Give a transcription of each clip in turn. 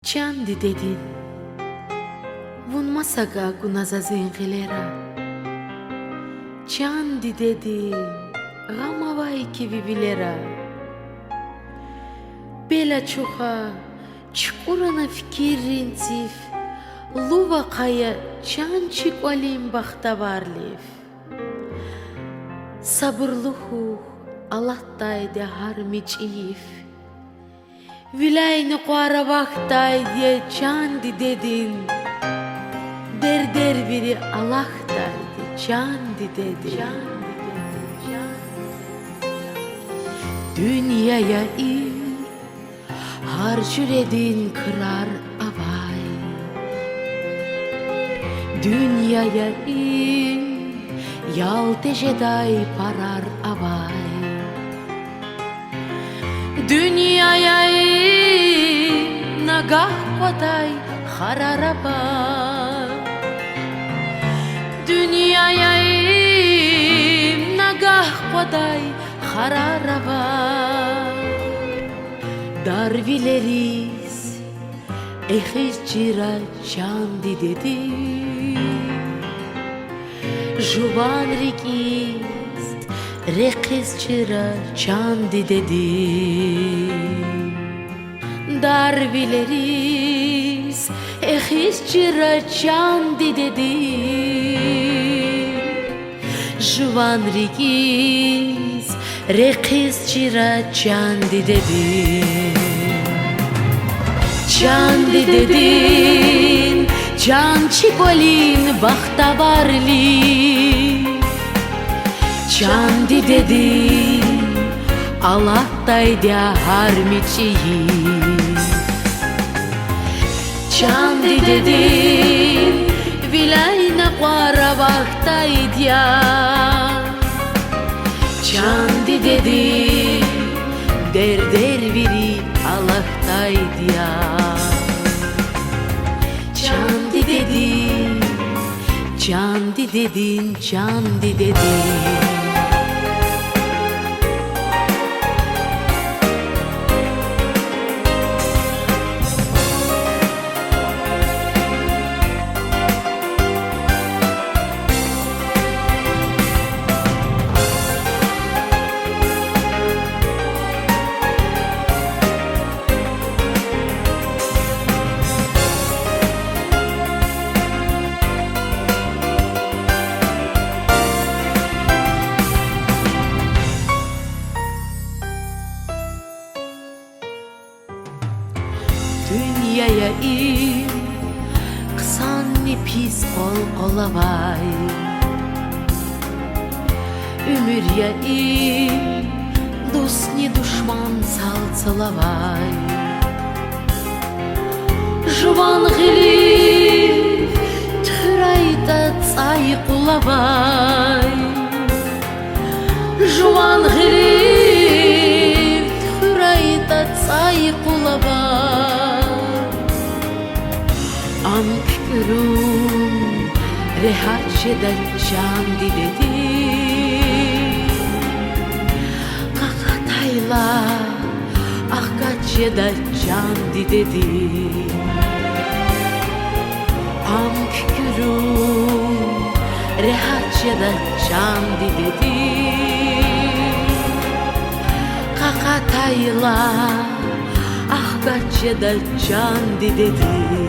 Чанди дедин вун масага гуназазин гилера Чанди дедин гамавай кививилера Бела чуха чкурана фкиринциф Лува кая чанчик валим бахтаварлив Сабырлуху Аллахтайда хармичиев Vilayni qora vaqtay diye Чанди dedin Der biri Allah'taydı Чанди dedin Dünyaya harcır edin kırar avay Dünyaya yaltejeday parar avay Dünyaya nagah paday hararaba Dünyaya nagah paday hararaba Darvileriz ehizcira Чанди dedi Juvan rikiz rekizcira Чанди dedi Darvileriz ehizcira Чанди dedi Juvan rikiz rekizcira Чанди dedi Чанди dedin Can çikolin bahtavarli Чанди dedin Allah'tayda harmiçiyi Чанди dedin Vilayna qara vaxtayda Чанди dedin Der biri Allah'tayda Чанди dedin Чанди dedin Чанди dedin Dünyaya kısanni pis kol kolavay Ümürya dostni düşman salsalavay Juvan gilif tırayda tsay kulavay Juvan gilif tırayda tsay kulavay Amkürüm rehaçeden Чанди dedi Kakatayla ahkaçeden Чанди dedi Amkürüm rehaçeden Чанди dedi Kakatayla ahkaçeden Чанди dedi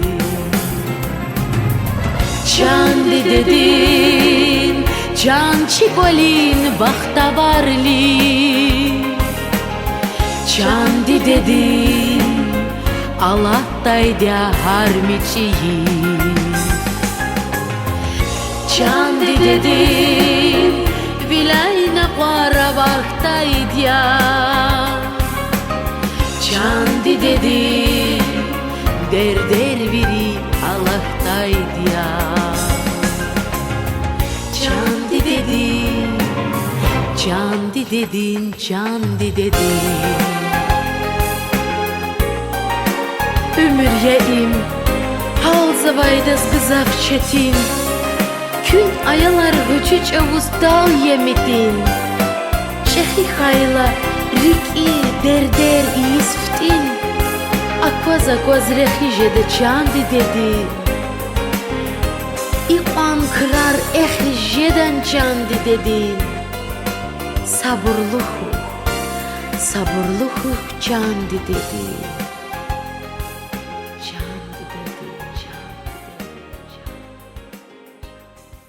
Чанди dedin Can çikolin bahtavarli Чанди dedin Allah'tayda harmiçiyi Чанди dedin Vilayna qara vaxtayda Чанди dedin Der biri Allah'tayda Чанди dedin Чанди dedin Чанди dedin Ümüryeim Halzavaydaz kızaf çetin Kün ayalar hüçüç avuz dal yemedin Çehi hayla Riki der isftin koza gözrekhijede çandi dedin. İqan kırar ehrijeden çandi dedin. Sabırlı hu çandi dedin.